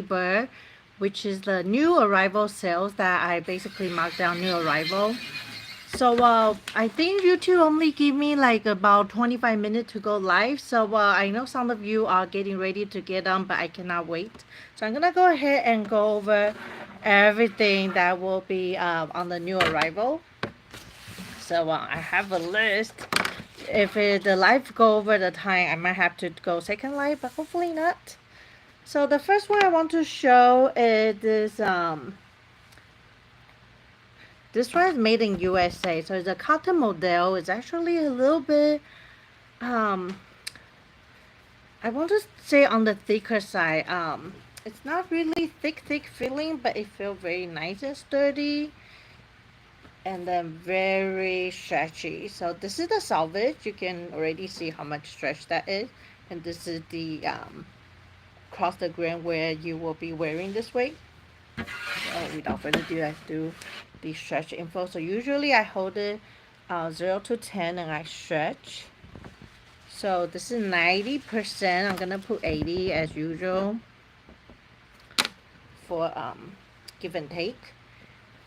Seweird, which is the new arrival sales that I basically marked down new arrival. So I think YouTube only give me like about 25 minutes to go live. So I know some of you are getting ready to get on, but I cannot wait. So I'm gonna go ahead and go over everything that will be on the new arrival. So I have a list. If the live go over the time, I might have to go second live, but hopefully not. So the first one I want to show is this one is made in USA. So it's a cotton model. It's actually a little bit um I want to say on the thicker side. It's not really thick feeling, but it feels very nice and sturdy, and then very stretchy. So this is the salvage. You can already see how much stretch that is, and this is the across the grain where you will be wearing this way. So without further ado, let's do the stretch info. So usually I hold it 0 to 10 and I stretch. So this is 90%. I'm gonna put 80 as usual for give and take.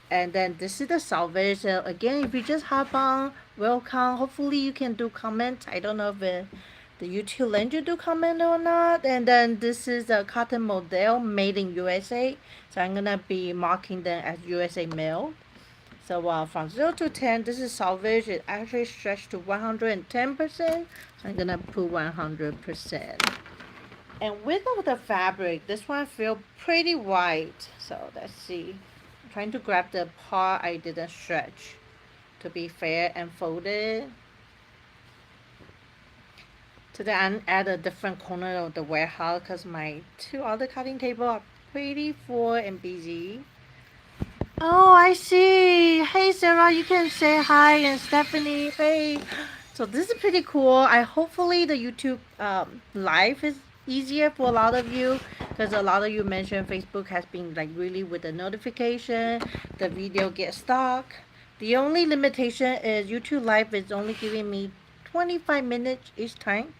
And then this is the salvage. So again, if you just hop on, welcome. Hopefully you can do comments. I don't know if the YouTube lets you do comment or not. And then this is a cotton model made in USA. So I'm gonna be marking them as USA made. So from 0 to 10, this is salvage. It actually stretched to 110%. So I'm gonna put 100%. And width of the fabric, this one feel pretty wide. So let's see. I'm trying to grab the part I didn't stretch to be fair and folded. Today I add a different corner of the warehouse because my two other cutting table are pretty full and busy. Oh, I see. Hey, Sarah, you can say hi, and Stephanie, hey. So this is pretty cool. I hopefully the YouTube live is easier for a lot of you because a lot of you mentioned Facebook has been like really with the notification, the video gets stuck. The only limitation is YouTube live is only giving me 25 minutes each time.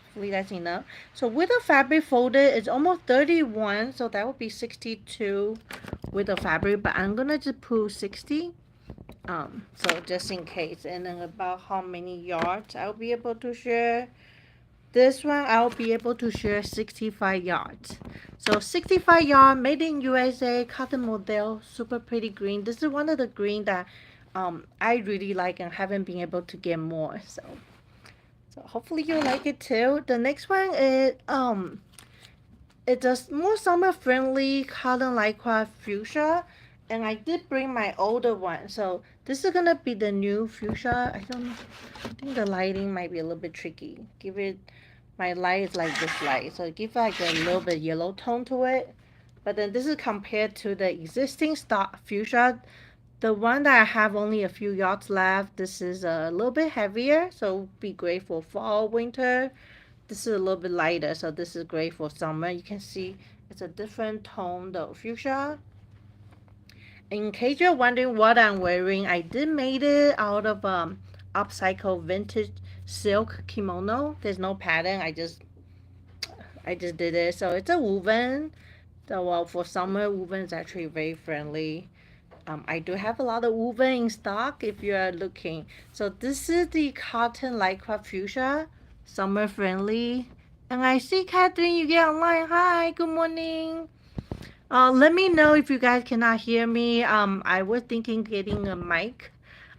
Hopefully that's enough. So with the fabric folded, it's almost 31, so that would be 62 with the fabric, but I'm gonna just put 60. So just in case. And then about how many yards I'll be able to share. This one I'll be able to share 65 yards. So 65 yard made in USA cotton model, super pretty green. This is one of the green that I really like and haven't been able to get more. So hopefully you like it too. The next one is it's a more summer friendly cotton lycra fuchsia, and I did bring my older one. So this is gonna be the new fuchsia. I don't know. I think the lighting might be a little bit tricky. Give it my light is like this light, so give like a little bit yellow tone to it. But then this is compared to the existing stock fuchsia. The one that I have only a few yards left, this is a little bit heavier, so be great for fall, winter. This is a little bit lighter, so this is great for summer. You can see it's a different tone, the fuchsia. In case you're wondering what I'm wearing, I did made it out of upcycle vintage silk kimono. There's no pattern. I just did it. So it's a woven. So for summer, woven is actually very friendly. I do have a lot of woven in stock if you are looking. So this is the cotton lycra fuchsia, summer friendly. And I see Catherine, you get online. Hi, good morning. Let me know if you guys cannot hear me. I was thinking getting a mic.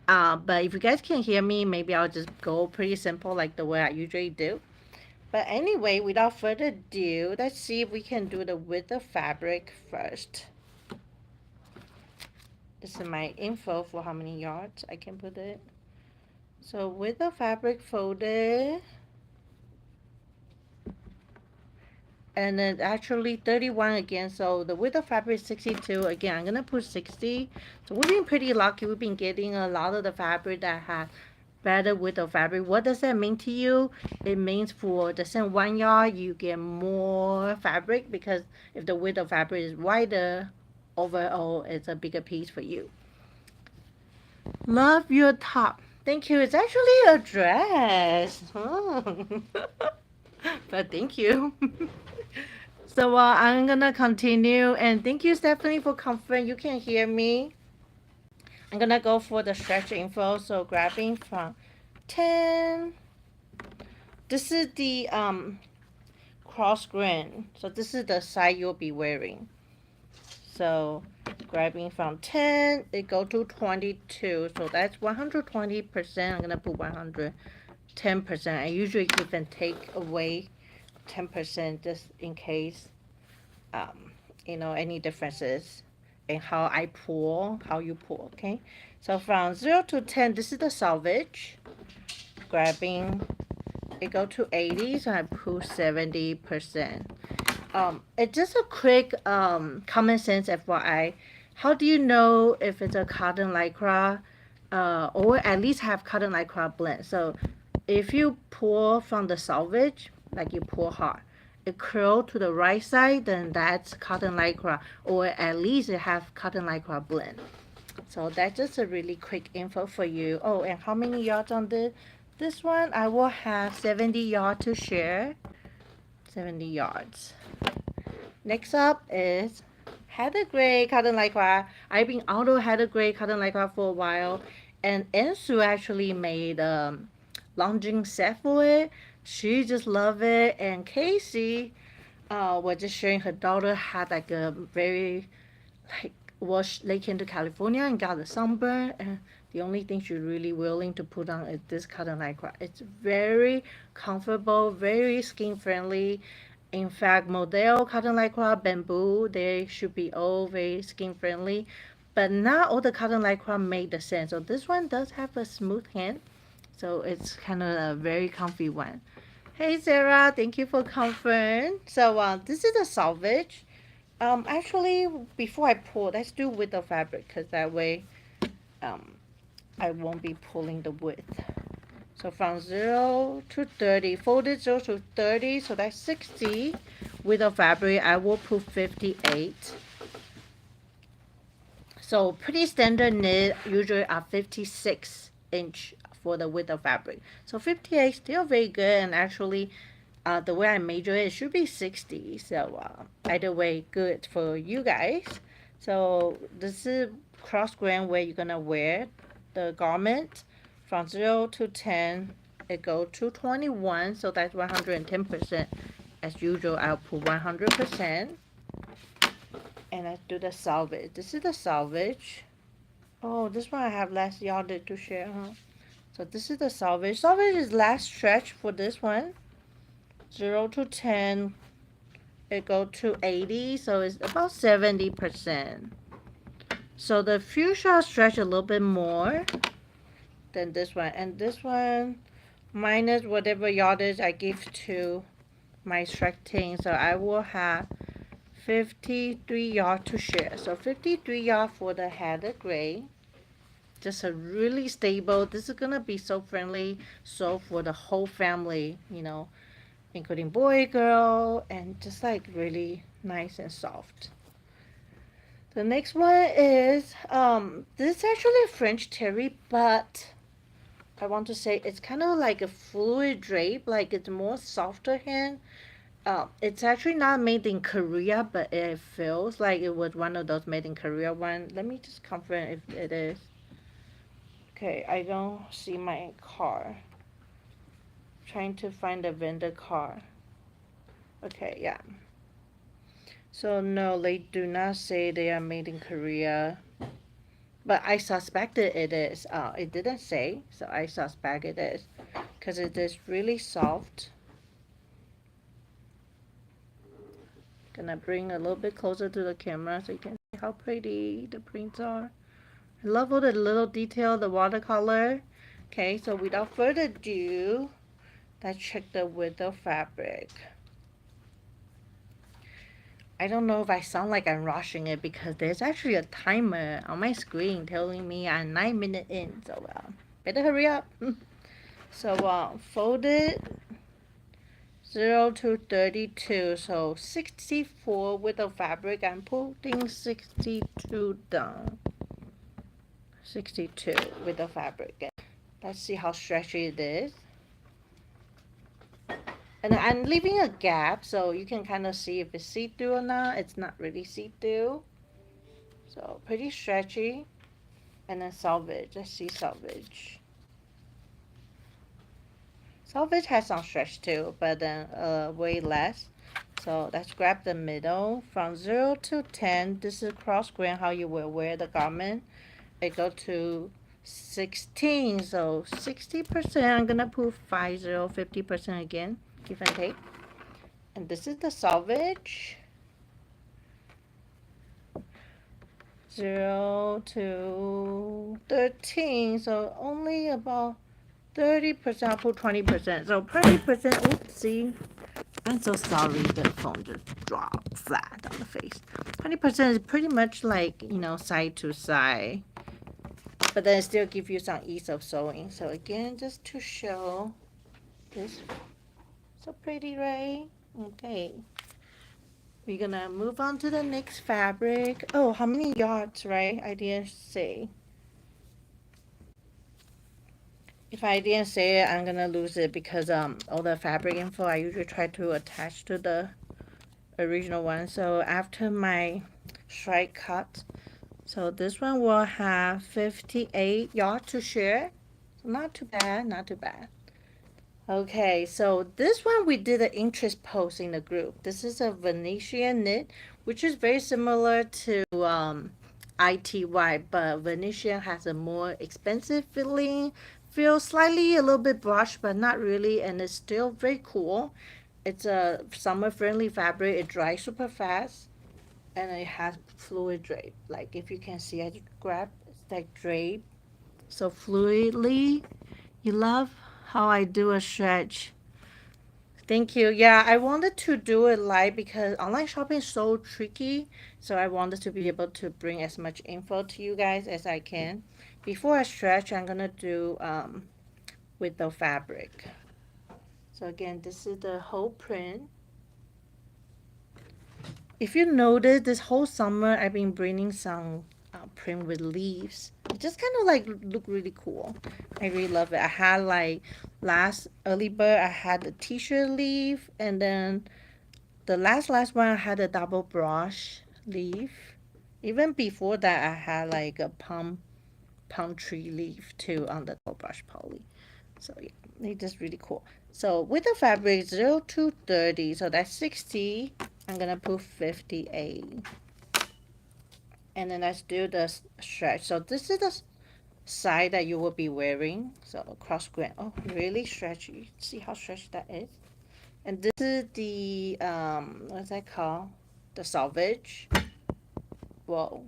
But if you guys can hear me, maybe I'll just go pretty simple like the way I usually do. But anyway, without further ado, let's see if we can do the width of fabric first. This is my info for how many yards I can put it. So with the fabric folded, and then actually 31 again, so the width of fabric is 62. Again, I'm gonna put 60. So we've been pretty lucky. We've been getting a lot of the fabric that has better width of fabric. What does that mean to you? It means for the same 1 yard, you get more fabric because if the width of fabric is wider, overall it's a bigger piece for you. Love your top. Thank you. It's actually a dress. But thank you. So I'm gonna continue, and thank you, Stephanie, for confirming you can hear me. I'm gonna go for the stretch info. So grabbing from 10. This is the cross grain. So this is the side you'll be wearing. So grabbing from 10, it go to 22. So that's 120%. I'm gonna put 110%. I usually even take away 10% just in case, any differences in how I pull, how you pull, okay? So from 0 to 10, this is the salvage. Grabbing, it go to 80, so I pull 70%. It's just a quick common sense FYI. How do you know if it's a cotton lycra, or at least have cotton lycra blend? So if you pull from the salvage, like you pull hard, it curl to the right side, then that's cotton lycra, or at least it have cotton lycra blend. So that's just a really quick info for you. Oh, and how many yards on this one? I will have 70 yards to share. 70 yards. Next up is heather gray cotton lycra. I've been auto heather gray cotton lycra for a while, and Ensu actually made launching set for it. She just loved it, and Casey was just sharing her daughter had like a very they came to California and got a sunburn, and the only thing she's really willing to put on is this cotton lycra. It's very comfortable, very skin friendly. In fact, model cotton lycra, bamboo, they should be all very skin friendly, but not all the cotton lycra made the same. So this one does have a smooth hand, so it's kind of a very comfy one. Hey Sarah, thank you for confirming. So this is a salvage. Actually, before I pull, let's do with the fabric, because that way, I won't be pulling the width. So from 0 to 30, folded 0 to 30, so that's 60. With the fabric, I will put 58. So pretty standard knit usually are 56" for the width of fabric. So 58 still very good, and actually the way I measure it should be 60. So either way, good for you guys. So this is cross grain where you're gonna wear the garment. From 0 to 10, it go to 21, so that's 110%. As usual, I'll put 100%. And let's do the salvage. This is the salvage. Oh, this one I have less yardage to share, huh? So this is the salvage. Salvage is last stretch for this one. 0 to 10, it go to 80, so it's about 70%. So the fuchsia stretch a little bit more than this one, and this one minus whatever yardage I give to my stretching, so I will have 53 yard to share. So 53 yard for the heather gray. Just a really stable. This is gonna be so friendly, so for the whole family, including boy, girl, and just like really nice and soft. The next one is this is actually a French terry, but I want to say it's kind of like a fluid drape, like it's more softer hand. It's actually not made in Korea, but it feels like it was one of those made in Korea one. Let me just confirm if it is. Okay, I don't see my car. Trying to find the vendor car. Okay, yeah. So no, they do not say they are made in Korea. But I suspected it is. It didn't say, so I suspect it is. Because it is really soft. Gonna bring a little bit closer to the camera so you can see how pretty the prints are. I love all the little detail, the watercolor. Okay, so without further ado, let's check the width of fabric. I don't know if I sound like I'm rushing it because there's actually a timer on my screen telling me I'm 9 minutes in, so better hurry up. So fold it 0 to 32, so 64 with the fabric. I'm putting 62 down. 62 with the fabric. Let's see how stretchy it is. And I'm leaving a gap so you can kind of see if it's see-through or not. It's not really see-through. So pretty stretchy. And then selvage. Let's see selvage. Selvage has some stretch too, but then way less. So let's grab the middle. From 0 to 10, this is cross grain how you will wear the garment. It go to 16, so 60%. I'm gonna put 50% again, give and take. And this is the selvage. 0 to 13, so only about 30%. I'll put 20%. So 20%. Oopsie. I'm so sorry. The phone just dropped flat on the face. 20% is pretty much like, side to side. But then it still gives you some ease of sewing. So again, just to show this. So pretty, right? Okay. We're gonna move on to the next fabric. Oh, how many yards, right? I didn't say. If I didn't say it, I'm gonna lose it because all the fabric info I usually try to attach to the original one. So after my strike cut, so this one will have 58 yards to share. So not too bad, not too bad. Okay, so this one we did an interest post in the group. This is a Venetian knit, which is very similar to ITY, but Venetian has a more expensive feeling. Feels slightly a little bit brushed, but not really, and it's still very cool. It's a summer-friendly fabric. It dries super fast, and it has fluid drape. Like if you can see, I grab it's like drape, so fluidly. You love how I do a stretch. Thank you. Yeah, I wanted to do it live because online shopping is so tricky. So I wanted to be able to bring as much info to you guys as I can. Before I stretch, I'm gonna do with the fabric. So again, this is the whole print. If you notice, this whole summer I've been bringing some print with leaves. It just kind of like look really cool. I really love it. I had like last early bird, I had the t-shirt leaf, and then the last one I had a double brush leaf. Even before that, I had like a palm tree leaf too on the double brush poly. So yeah, it's just really cool. So with the fabric 0 to 30, so that's 60. I'm gonna put 58. And then let's do the stretch. So this is the side that you will be wearing. So cross grain. Oh, really stretchy. See how stretchy that is? And this is the, what's that called? The selvage. Whoa.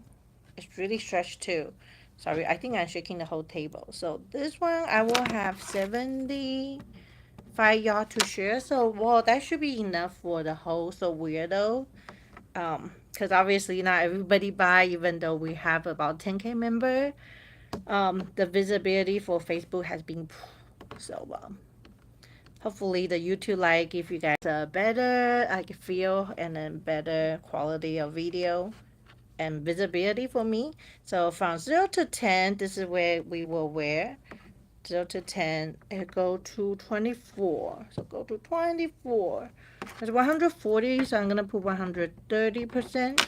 It's really stretched too. Sorry, I think I'm shaking the whole table. So this one, I will have 75 yard to share. So, well, that should be enough for the whole So Weirdo. Because obviously not everybody buy, even though we have about 10K member. The visibility for Facebook has been so hopefully the YouTube like give you guys a better like feel and then better quality of video and visibility for me. So from 0 to 10, this is where we will wear. 0 to 10, and go to 24. So go to 24. It's 140, so I'm going to put 130%.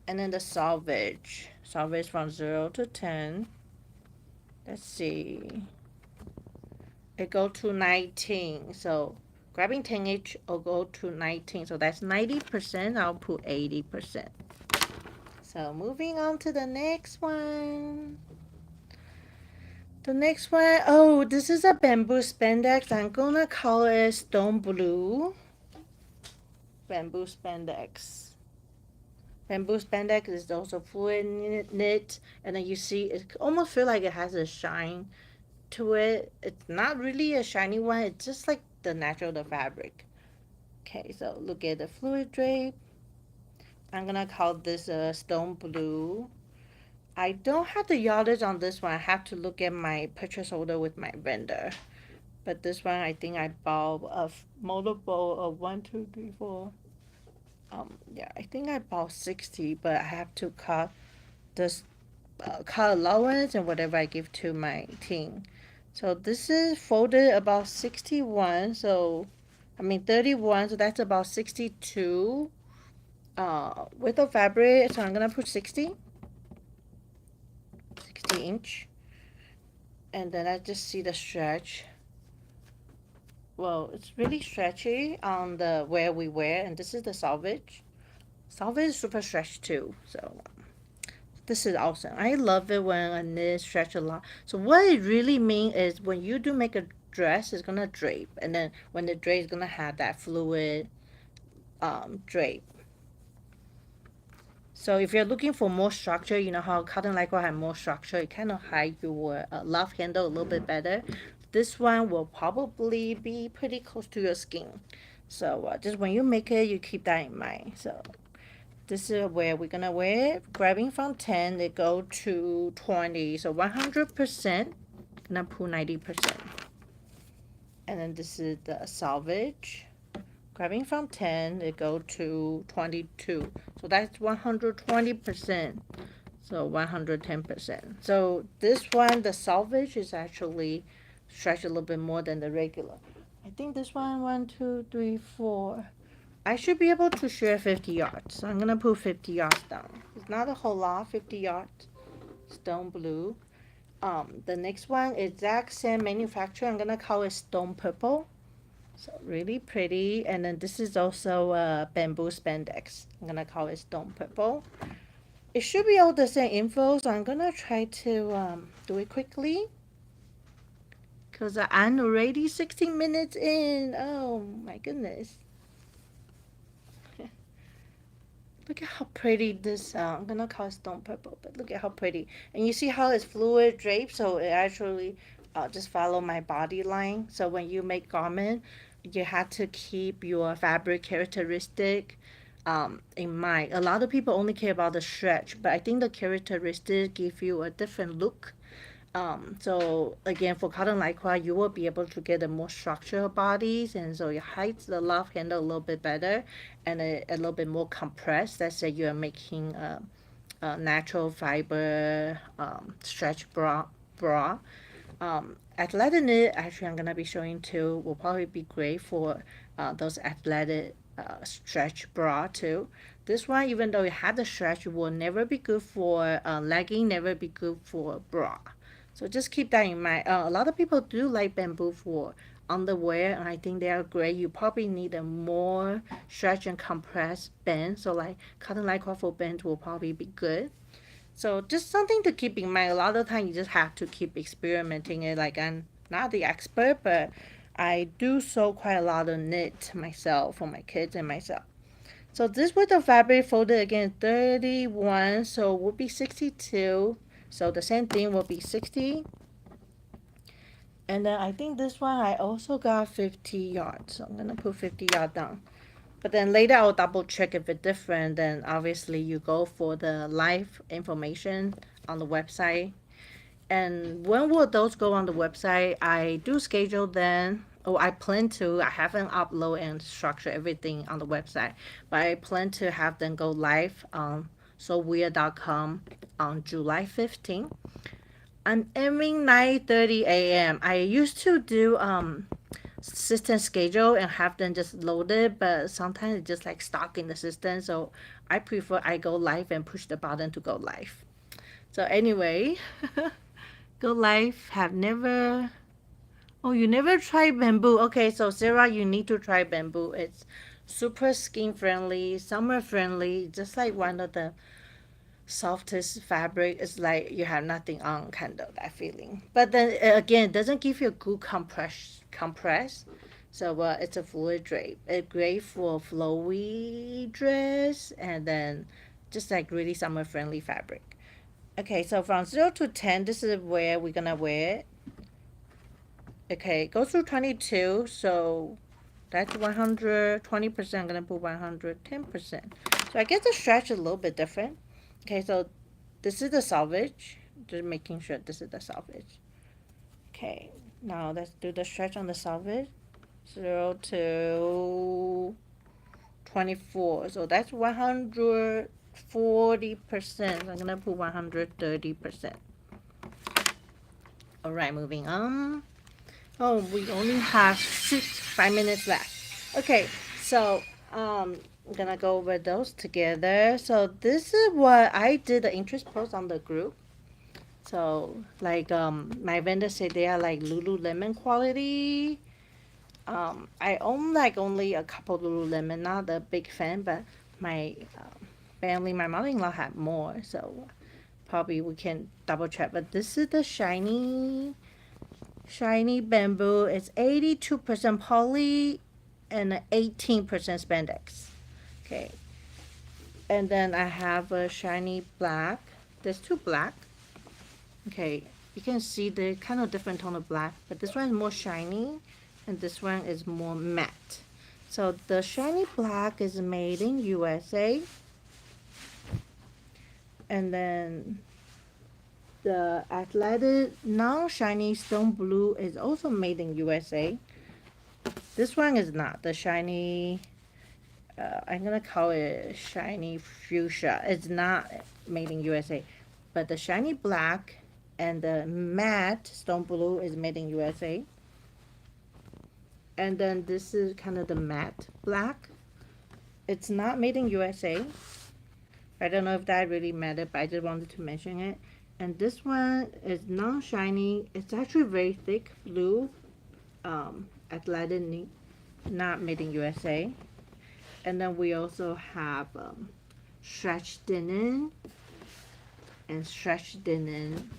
And then the salvage. Salvage from 0 to 10. Let's see. It go to 19. So grabbing 10 each will go to 19. So that's 90%. I'll put 80%. So moving on to the next one. The next one, oh, this is a bamboo spandex. I'm gonna call it stone blue. Bamboo spandex. Bamboo spandex is also fluid knit, and then you see it almost feel like it has a shine to it. It's not really a shiny one. It's just like the natural the fabric. Okay, so look at the fluid drape. I'm gonna call this a stone blue. I don't have the yardage on this one. I have to look at my purchase order with my vendor. But this one, I think I bought a multiple of 1, 2, 3, 4. Yeah, I think I bought 60, but I have to cut this cut allowance and whatever I give to my team. So this is folded about 61, so I mean 31, so that's about 62 width of fabric. So I'm gonna put 60 inch, and then I just see the stretch. Well, it's really stretchy on the where we wear, and this is the selvage. Selvage is super stretched too, so this is awesome. I love it when a knit stretch a lot. So what it really means is when you do make a dress, it's gonna drape, and then when the drape is gonna have that fluid drape. So if you're looking for more structure, you know how cotton lycra have more structure, it kind of hide your love handle a little bit better. This one will probably be pretty close to your skin. So just when you make it, you keep that in mind. So this is where we're gonna wear it. Grabbing from 10, they go to 20. So 100%, gonna pull 90%. And then this is the selvage. Grabbing from 10, they go to 22. So that's 120%. So 110%. So this one, the selvage is actually stretched a little bit more than the regular. I think this one, 1, 2, 3, 4. I should be able to share 50 yards. So I'm gonna put 50 yards down. It's not a whole lot, 50 yards. Stone blue. The next one, exact same manufacturer. I'm gonna call it stone purple. So really pretty. And then this is also bamboo spandex. I'm gonna call it stone purple. It should be all the same info, so I'm gonna try to do it quickly. Cause I'm already 16 minutes in. Oh my goodness. Look at how pretty this, I'm gonna call it stone purple, but look at how pretty. And you see how it's fluid draped, so it actually just follow my body line. So when you make garment, you have to keep your fabric characteristic in mind. A lot of people only care about the stretch, but I think the characteristic give you a different look. So again, for cotton lycra, you will be able to get a more structured bodies, and so it hides the love handle a little bit better, and a little bit more compressed. Let's say you are making a natural fiber stretch bra. Athletic knit, actually, I'm gonna be showing too. Will probably be great for those athletic stretch bra too. This one, even though it had the stretch, will never be good for legging. Never be good for bra. So just keep that in mind. A lot of people do like bamboo for underwear, and I think they are great. You probably need a more stretch and compressed band. So like cotton lycra for band will probably be good. So just something to keep in mind. A lot of the time you just have to keep experimenting it. Like I'm not the expert, but I do sew quite a lot of knit myself for my kids and myself. So this with the fabric folded again 31, so will be 62. So the same thing will be 60. And then I think this one I also got 50 yards. So I'm gonna put 50 yards down. But then later I'll double check if it's different. Then obviously you go for the live information on the website. And when will those go on the website? I do schedule them. Oh, I plan to. I haven't upload and structure everything on the website, but I plan to have them go live on Seweird.com on July 15th. I'm aiming 9:30 a.m. I used to do system schedule and have them just loaded, but sometimes it's just like stuck in the system. So I prefer I go live and push the button to go live. So anyway, go live. Have never. Oh, you never tried bamboo. Okay, so Sarah, you need to try bamboo. It's super skin friendly, summer friendly, just like one of the softest fabric. It's like you have nothing on, kind of that feeling. But then again, it doesn't give you a good compress. So it's a fluid drape. It's great for flowy dress, and then just like really summer friendly fabric. Okay, so from 0 to 10, this is where we're gonna wear it. Okay, go through 22, so that's 120%. I'm gonna put 110%. So I guess the stretch is a little bit different. Okay, so this is the selvage. Just making sure this is the selvage. Okay, now let's do the stretch on the selvage. 0 to 24. So that's 140%. I'm gonna put 130%. Alright, moving on. Oh, we only have 5 minutes left. Okay, so I'm gonna go over those together. So this is what I did the interest post on the group. So like my vendor said they are like Lululemon quality. I own like only a couple Lululemon, not a big fan, but my family, my mother-in-law had more, so probably we can double check. But this is the shiny bamboo. It's 82% poly and 18% spandex. Okay, and then I have a shiny black. There's two black. Okay, you can see the kind of different tone of black, but this one is more shiny and this one is more matte. So the shiny black is made in USA, and then the athletic non-shiny stone blue is also made in USA. This one is not the shiny. I'm gonna call it shiny fuchsia. It's not made in USA, but the shiny black and the matte stone blue is made in USA. And then this is kind of the matte black. It's not made in USA. I don't know if that really mattered, but I just wanted to mention it. And this one is non-shiny. It's actually very thick blue, athletic, not made in USA. And then we also have stretch denim and stretch denim.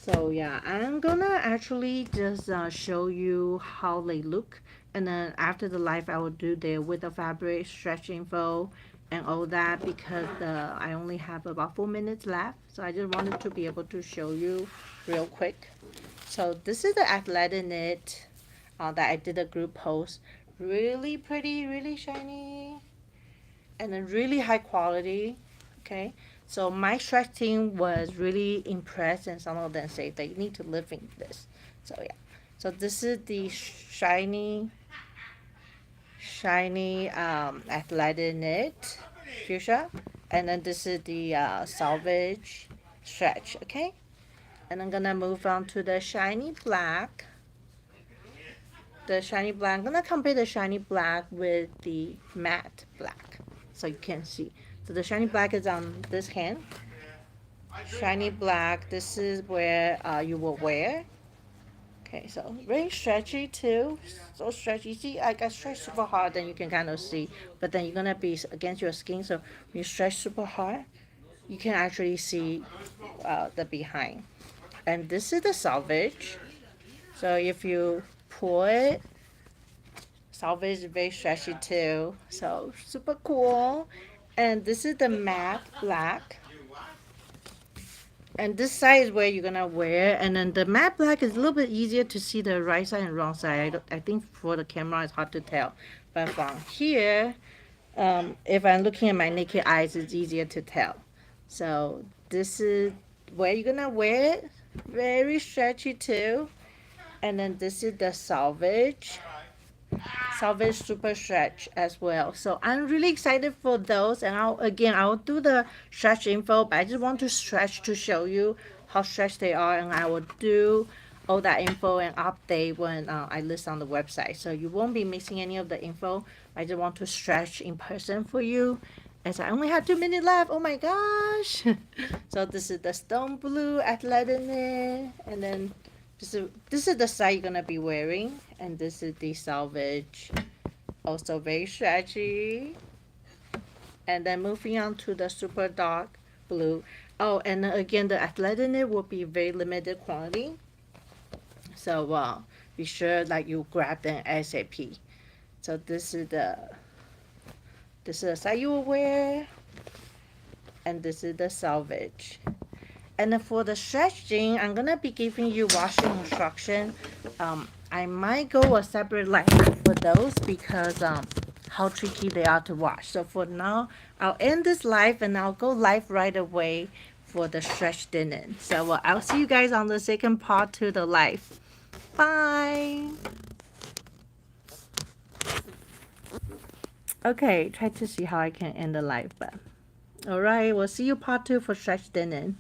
So yeah, I'm gonna actually just show you how they look, and then after the live I will do the with the fabric stretch info and all that, because I only have about 4 minutes left, so I just wanted to be able to show you real quick. So this is the athletic knit that I did a group post. Really pretty, really shiny, and then really high quality. Okay, so my stretch team was really impressed, and some of them say they need to live in this. So yeah, so this is the shiny athletic knit fuchsia, and then this is the salvage stretch. Okay, and I'm gonna move on to the shiny black. I'm gonna compare the shiny black with the matte black so you can see. So the shiny black is on this hand. Shiny black, this is where you will wear. Okay, so very stretchy too. So stretchy. See, I got stretched super hard, then you can kind of see. But then you're gonna be against your skin, so when you stretch super hard, you can actually see the behind. And this is the salvage. So if you pull it, salvage is very stretchy too. So super cool. And this is the matte black. And this side is where you're gonna wear, and then the matte black is a little bit easier to see the right side and wrong side. I think for the camera it's hard to tell, but from here, if I'm looking at my naked eyes, it's easier to tell. So this is where you're gonna wear it. Very stretchy too. And then this is the salvage super stretch as well. So I'm really excited for those, and I'll do the stretch info, but I just want to stretch to show you how stretched they are, and I will do all that info and update when I list on the website, so you won't be missing any of the info. I just want to stretch in person for you, as I only have 2 minutes left. Oh my gosh. So this is the stone blue athletic knit, and then this is the side you're gonna be wearing, and this is the salvage, also very stretchy. And then moving on to the super dark blue. Oh, and again, the athletic knit will be very limited quantity, so be sure like you grab them ASAP. So this is the side you will wear, and this is the salvage. And then for the stretching, I'm gonna be giving you washing instruction. I might go a separate live for those, because how tricky they are to wash. So for now, I'll end this live and I'll go live right away for the stretch linen. So I'll see you guys on the second part to the live. Bye. Okay, try to see how I can end the live, but all right, we'll see you part 2 for stretch linen.